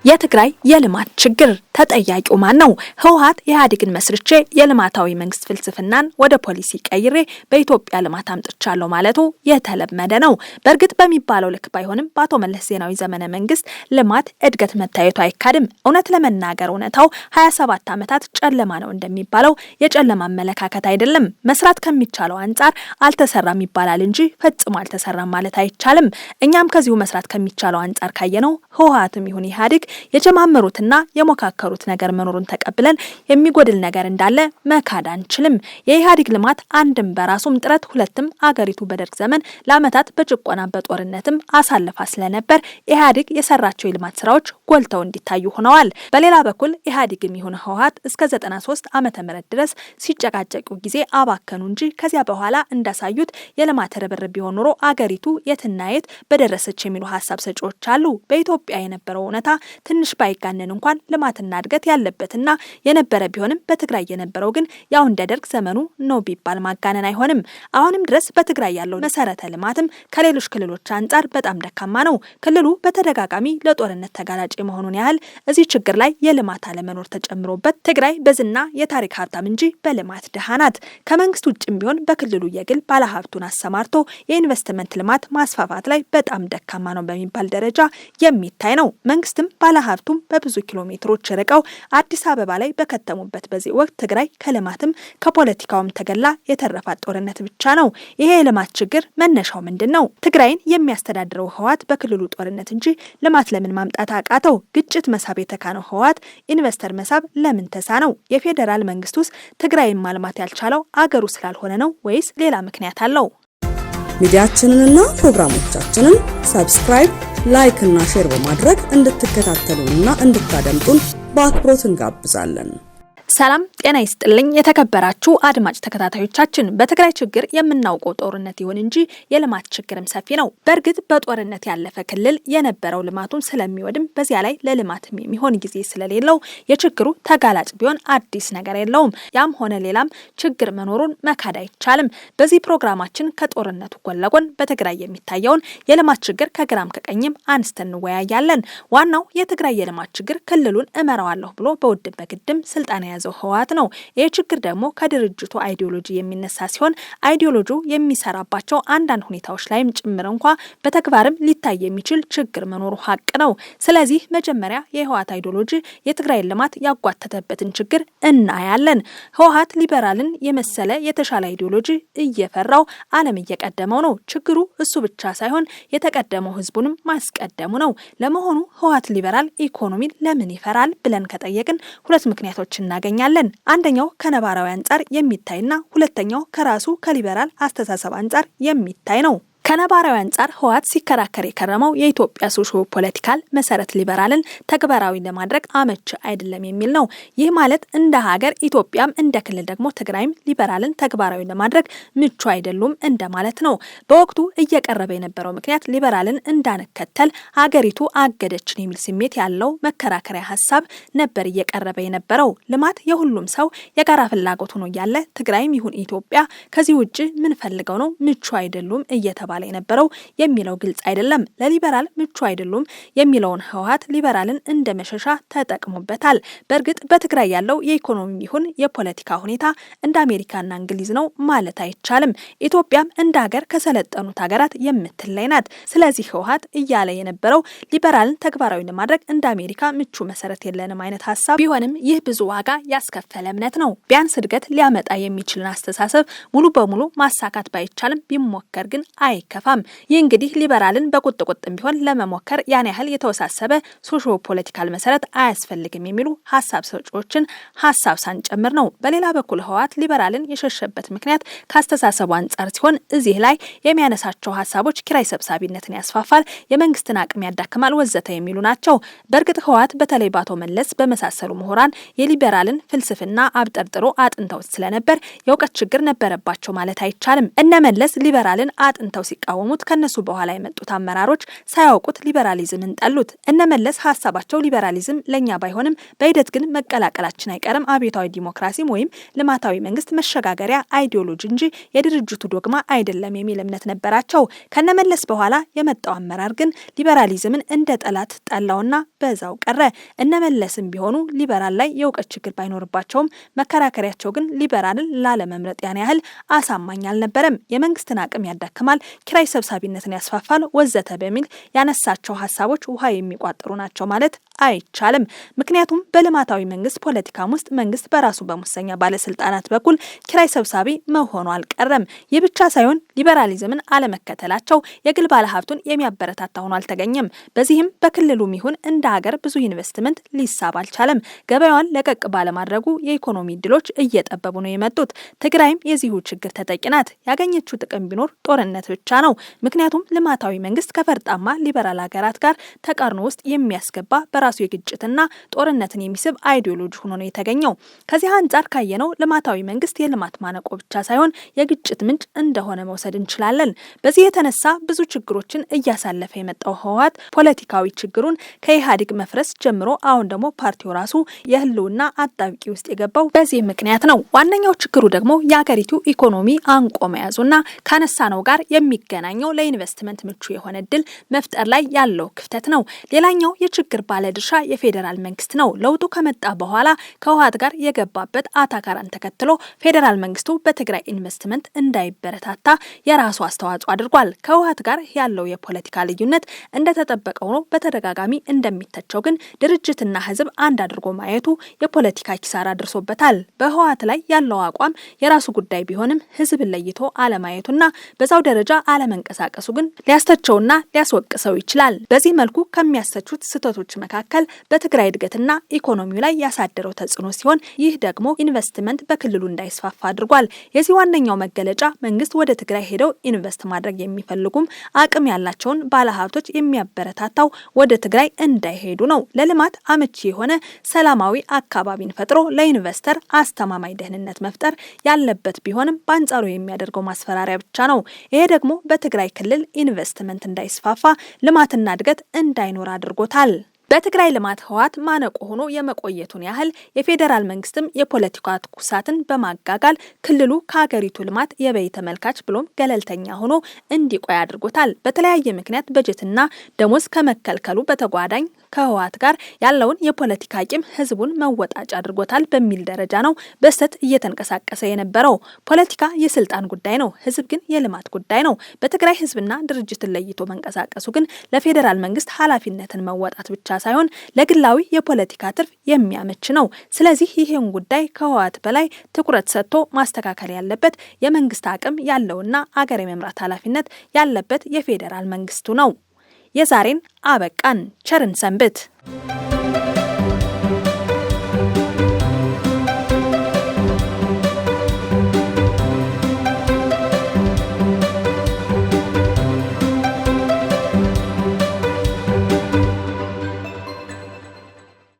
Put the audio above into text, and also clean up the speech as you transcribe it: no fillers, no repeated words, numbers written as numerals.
የትግራይ የልማት ችግር ተጠያቂው ማን ነው? ህወሓት ኢህአዴግን መስርቼ የልማታዊ መንግስት ፍልስፍናን ወደ ፖሊሲ ቀይሬ በኢትዮጵያ ልማት አምጥቻለሁ ማለቱ የተለመደ ነው። በእርግጥ በሚባለው ልክ ባይሆንም በአቶ መለስ ዜናዊ ዘመነ መንግስት ልማት እድገት መታየቱ አይካድም። እውነት ለመናገር እውነታው 27 ዓመታት ጨለማ ነው እንደሚባለው የጨለማ አመለካከት አይደለም። መስራት ከሚቻለው አንጻር አልተሰራም ይባላል እንጂ ፈጽሞ አልተሰራም ማለት አይቻልም። እኛም ከዚሁ መስራት ከሚቻለው አንጻር ካየነው ህወሓትም ይሁን ኢህአዴግ የጀማመሩትና የሞካከሩት ነገር መኖሩን ተቀብለን የሚጎድል ነገር እንዳለ መካድ አንችልም። የኢህአዴግ ልማት አንድም በራሱም ጥረት ሁለትም አገሪቱ በደርግ ዘመን ለዓመታት በጭቆና በጦርነትም አሳልፋ ስለነበር ኢህአዴግ የሰራቸው የልማት ስራዎች ጎልተው እንዲታዩ ሆነዋል። በሌላ በኩል ኢህአዴግም ይሁን ህወሓት እስከ 93 ዓመተ ምህረት ድረስ ሲጨቃጨቁ ጊዜ አባከኑ እንጂ ከዚያ በኋላ እንዳሳዩት የልማት ርብርብ ቢሆን ኖሮ አገሪቱ የትና የት በደረሰች የሚሉ ሀሳብ ሰጪዎች አሉ። በኢትዮጵያ የነበረው እውነታ ትንሽ ባይጋነን እንኳን ልማትና እድገት ያለበትና የነበረ ቢሆንም በትግራይ የነበረው ግን ያው እንደ ደርግ ዘመኑ ነው ቢባል ማጋነን አይሆንም። አሁንም ድረስ በትግራይ ያለው መሰረተ ልማትም ከሌሎች ክልሎች አንጻር በጣም ደካማ ነው። ክልሉ በተደጋጋሚ ለጦርነት ተጋላጭ መሆኑን ያህል እዚህ ችግር ላይ የልማት አለመኖር ተጨምሮበት ትግራይ በዝና የታሪክ ሀብታም እንጂ በልማት ድሃ ናት። ከመንግስት ውጭም ቢሆን በክልሉ የግል ባለሀብቱን አሰማርቶ የኢንቨስትመንት ልማት ማስፋፋት ላይ በጣም ደካማ ነው በሚባል ደረጃ የሚታይ ነው። መንግስትም ባለሀብቱም በብዙ ኪሎ ሜትሮች ርቀው አዲስ አበባ ላይ በከተሙበት በዚህ ወቅት ትግራይ ከልማትም ከፖለቲካውም ተገላ የተረፋት ጦርነት ብቻ ነው። ይሄ የልማት ችግር መነሻው ምንድነው? ትግራይን የሚያስተዳድረው ህወሓት በክልሉ ጦርነት እንጂ ልማት ለምን ማምጣት አቃተው? ግጭት መሳብ የተካነው ህወሓት ኢንቨስተር መሳብ ለምን ተሳነው? የፌዴራል መንግስቱስ ትግራይን ማልማት ያልቻለው አገሩ ስላልሆነ ነው ወይስ ሌላ ምክንያት አለው? ሚዲያችንንና ፕሮግራሞቻችንን ሰብስክራይብ፣ ላይክ እና ሼር በማድረግ እንድትከታተሉንና እንድታደምጡን በአክብሮት እንጋብዛለን። ሰላም ጤና ይስጥልኝ የተከበራችሁ አድማጭ ተከታታዮቻችን። በትግራይ ችግር የምናውቀው ጦርነት ይሁን እንጂ የልማት ችግርም ሰፊ ነው። በእርግጥ በጦርነት ያለፈ ክልል የነበረው ልማቱን ስለሚወድም በዚያ ላይ ለልማትም የሚሆን ጊዜ ስለሌለው የችግሩ ተጋላጭ ቢሆን አዲስ ነገር የለውም። ያም ሆነ ሌላም ችግር መኖሩን መካድ አይቻልም። በዚህ ፕሮግራማችን ከጦርነቱ ጎን ለጎን በትግራይ የሚታየውን የልማት ችግር ከግራም ከቀኝም አንስተን እንወያያለን። ዋናው የትግራይ የልማት ችግር ክልሉን እመራዋለሁ ብሎ በውድም በግድም ስልጣን ያዘው ህወሓት ነው። ይህ ችግር ደግሞ ከድርጅቱ አይዲዮሎጂ የሚነሳ ሲሆን አይዲዮሎጂው የሚሰራባቸው አንዳንድ ሁኔታዎች ላይም ጭምር እንኳ በተግባርም ሊታይ የሚችል ችግር መኖሩ ሀቅ ነው። ስለዚህ መጀመሪያ የህወሓት አይዲዮሎጂ የትግራይ ልማት ያጓተተበትን ችግር እናያለን። ህወሓት ሊበራልን የመሰለ የተሻለ አይዲዮሎጂ እየፈራው ዓለም እየቀደመው ነው። ችግሩ እሱ ብቻ ሳይሆን የተቀደመው ህዝቡንም ማስቀደሙ ነው። ለመሆኑ ህወሓት ሊበራል ኢኮኖሚን ለምን ይፈራል ብለን ከጠየቅን ሁለት ምክንያቶች እናገኛለን። አንደኛው ከነባራዊ አንጻር የሚታይና ሁለተኛው ከራሱ ከሊበራል አስተሳሰብ አንጻር የሚታይ ነው። ከነባራዊ አንጻር ህወሓት ሲከራከር የከረመው የኢትዮጵያ ሶሾ ፖለቲካል መሰረት ሊበራልን ተግባራዊ ለማድረግ አመች አይደለም የሚል ነው። ይህ ማለት እንደ ሀገር ኢትዮጵያም እንደ ክልል ደግሞ ትግራይም ሊበራልን ተግባራዊ ለማድረግ ምቹ አይደሉም እንደማለት ነው። በወቅቱ እየቀረበ የነበረው ምክንያት ሊበራልን እንዳንከተል ሀገሪቱ አገደችን የሚል ስሜት ያለው መከራከሪያ ሀሳብ ነበር እየቀረበ የነበረው። ልማት የሁሉም ሰው የጋራ ፍላጎት ሆኖ ያለ ትግራይም ይሁን ኢትዮጵያ ከዚህ ውጪ ምን ፈልገው ነው ምቹ አይደሉም እየተባለ የነበረው የሚለው ግልጽ አይደለም። ለሊበራል ምቹ አይደሉም የሚለውን ህወሓት ሊበራልን እንደ መሸሻ ተጠቅሞበታል። በእርግጥ በትግራይ ያለው የኢኮኖሚ ይሁን የፖለቲካ ሁኔታ እንደ አሜሪካና እንግሊዝ ነው ማለት አይቻልም። ኢትዮጵያም እንደ ሀገር ከሰለጠኑት ሀገራት የምትለይ ናት። ስለዚህ ህወሓት እያለ የነበረው ሊበራልን ተግባራዊ ለማድረግ እንደ አሜሪካ ምቹ መሰረት የለንም አይነት ሀሳብ ቢሆንም ይህ ብዙ ዋጋ ያስከፈለ እምነት ነው። ቢያንስ እድገት ሊያመጣ የሚችልን አስተሳሰብ ሙሉ በሙሉ ማሳካት ባይቻልም ቢሞከር ግን አይከፋም። ይህ እንግዲህ ሊበራልን በቁጥጥም ቢሆን ለመሞከር ያን ያህል የተወሳሰበ ሶሾ ፖለቲካል መሰረት አያስፈልግም የሚሉ ሀሳብ ሰጪዎችን ሀሳብ ሳንጨምር ነው። በሌላ በኩል ህወሓት ሊበራልን የሸሸበት ምክንያት ካስተሳሰቡ አንጻር ሲሆን እዚህ ላይ የሚያነሳቸው ሀሳቦች ኪራይ ሰብሳቢነትን ያስፋፋል፣ የመንግስትን አቅም ያዳክማል ወዘተ የሚሉ ናቸው። በእርግጥ ህወሓት በተለይ በአቶ መለስ በመሳሰሉ ምሁራን የሊበራልን ፍልስፍና አብጠርጥሮ አጥንተው ስለነበር የእውቀት ችግር ነበረባቸው ማለት አይቻልም። እነ መለስ ሊበራልን አጥንተው ሲቃወሙት ከነሱ በኋላ የመጡት አመራሮች ሳያውቁት ሊበራሊዝምን ጠሉት። እነመለስ ሀሳባቸው ሊበራሊዝም ለኛ ባይሆንም በሂደት ግን መቀላቀላችን አይቀርም፣ አብዮታዊ ዲሞክራሲም ወይም ልማታዊ መንግስት መሸጋገሪያ አይዲዮሎጂ እንጂ የድርጅቱ ዶግማ አይደለም የሚል እምነት ነበራቸው። ከነመለስ በኋላ የመጣው አመራር ግን ሊበራሊዝምን እንደ ጠላት ጠላውና በዛው ቀረ። እነመለስም ቢሆኑ ሊበራል ላይ የእውቀት ችግር ባይኖርባቸውም መከራከሪያቸው ግን ሊበራልን ላለመምረጥ ያን ያህል አሳማኝ አልነበረም። የመንግስትን አቅም ያዳክማል፣ ኪራይ ሰብሳቢነትን ያስፋፋል ወዘተ በሚል ያነሳቸው ሀሳቦች ውሃ የሚቋጥሩ ናቸው ማለት አይቻልም። ምክንያቱም በልማታዊ መንግስት ፖለቲካም ውስጥ መንግስት በራሱ በሙሰኛ ባለስልጣናት በኩል ኪራይ ሰብሳቢ መሆኑ አልቀረም። ይህ ብቻ ሳይሆን ሊበራሊዝምን አለመከተላቸው የግል ባለሀብቱን የሚያበረታታ ሆኖ አልተገኘም። በዚህም በክልሉም ይሁን እንደ ሀገር ብዙ ኢንቨስትመንት ሊሳብ አልቻለም። ገበያዋን ለቀቅ ባለማድረጉ የኢኮኖሚ እድሎች እየጠበቡ ነው የመጡት። ትግራይም የዚሁ ችግር ተጠቂ ናት። ያገኘችው ጥቅም ቢኖር ጦርነት ብቻ ነው። ምክንያቱም ልማታዊ መንግስት ከፈርጣማ ሊበራል ሀገራት ጋር ተቃርኖ ውስጥ የሚያስገባ በራሱ የግጭትና ጦርነትን የሚስብ አይዲዮሎጂ ሆኖ ነው የተገኘው። ከዚህ አንጻር ካየነው ልማታዊ መንግስት የልማት ማነቆ ብቻ ሳይሆን የግጭት ምንጭ እንደሆነ መውሰድ እንችላለን። በዚህ የተነሳ ብዙ ችግሮችን እያሳለፈ የመጣው ህወሓት ፖለቲካዊ ችግሩን ከኢህአዴግ መፍረስ ጀምሮ አሁን ደግሞ ፓርቲው ራሱ የህልውና አጣብቂ ውስጥ የገባው በዚህ ምክንያት ነው። ዋነኛው ችግሩ ደግሞ የሀገሪቱ ኢኮኖሚ አንቆ መያዙና ካነሳነው ጋር የሚገናኘው ለኢንቨስትመንት ምቹ የሆነ እድል መፍጠር ላይ ያለው ክፍተት ነው። ሌላኛው የችግር ባለድርሻ የፌዴራል መንግስት ነው። ለውጡ ከመጣ በኋላ ከህወሓት ጋር የገባበት አታካራን ተከትሎ ፌዴራል መንግስቱ በትግራይ ኢንቨስትመንት እንዳይበረታታ የራሱ አስተዋጽኦ አድርጓል። ከህወሓት ጋር ያለው የፖለቲካ ልዩነት እንደተጠበቀ ሆኖ በተደጋጋሚ እንደሚተቸው ግን ድርጅትና ህዝብ አንድ አድርጎ ማየቱ የፖለቲካ ኪሳራ ደርሶበታል። በህወሓት ላይ ያለው አቋም የራሱ ጉዳይ ቢሆንም ህዝብን ለይቶ አለማየቱና በዛው ደረጃ አለመንቀሳቀሱ ግን ሊያስተቸውና ሊያስወቅሰው ይችላል። በዚህ መልኩ ከሚያስተቹት ስህተቶች መካከል በትግራይ እድገትና ኢኮኖሚው ላይ ያሳደረው ተጽዕኖ ሲሆን ይህ ደግሞ ኢንቨስትመንት በክልሉ እንዳይስፋፋ አድርጓል። የዚህ ዋነኛው መገለጫ መንግስት ወደ ትግራይ ሄደው ኢንቨስት ማድረግ የሚፈልጉም አቅም ያላቸውን ባለሀብቶች የሚያበረታታው ወደ ትግራይ እንዳይሄዱ ነው። ለልማት አመቺ የሆነ ሰላማዊ አካባቢን ፈጥሮ ለኢንቨስተር አስተማማኝ ደህንነት መፍጠር ያለበት ቢሆንም በአንጻሩ የሚያደርገው ማስፈራሪያ ብቻ ነው። ይሄ ደግሞ በትግራይ ክልል ኢንቨስትመንት እንዳይስፋፋ ልማትና እድገት እንዳይኖር አድርጎታል። በትግራይ ልማት ህወሓት ማነቆ ሆኖ የመቆየቱን ያህል የፌዴራል መንግስትም የፖለቲካ ትኩሳትን በማጋጋል ክልሉ ከሀገሪቱ ልማት የበይ ተመልካች ብሎም ገለልተኛ ሆኖ እንዲቆይ አድርጎታል። በተለያየ ምክንያት በጀትና ደሞዝ ከመከልከሉ በተጓዳኝ ከህወሓት ጋር ያለውን የፖለቲካ ቂም ህዝቡን መወጣጫ አድርጎታል በሚል ደረጃ ነው በስተት እየተንቀሳቀሰ የነበረው። ፖለቲካ የስልጣን ጉዳይ ነው፣ ህዝብ ግን የልማት ጉዳይ ነው። በትግራይ ህዝብና ድርጅትን ለይቶ መንቀሳቀሱ ግን ለፌዴራል መንግስት ኃላፊነትን መወጣት ብቻ ሳይሆን ለግላዊ የፖለቲካ ትርፍ የሚያመች ነው። ስለዚህ ይሄን ጉዳይ ከህወሓት በላይ ትኩረት ሰጥቶ ማስተካከል ያለበት የመንግስት አቅም ያለውና አገር የመምራት ኃላፊነት ያለበት የፌዴራል መንግስቱ ነው። የዛሬን አበቃን። ቸርን ሰንብት።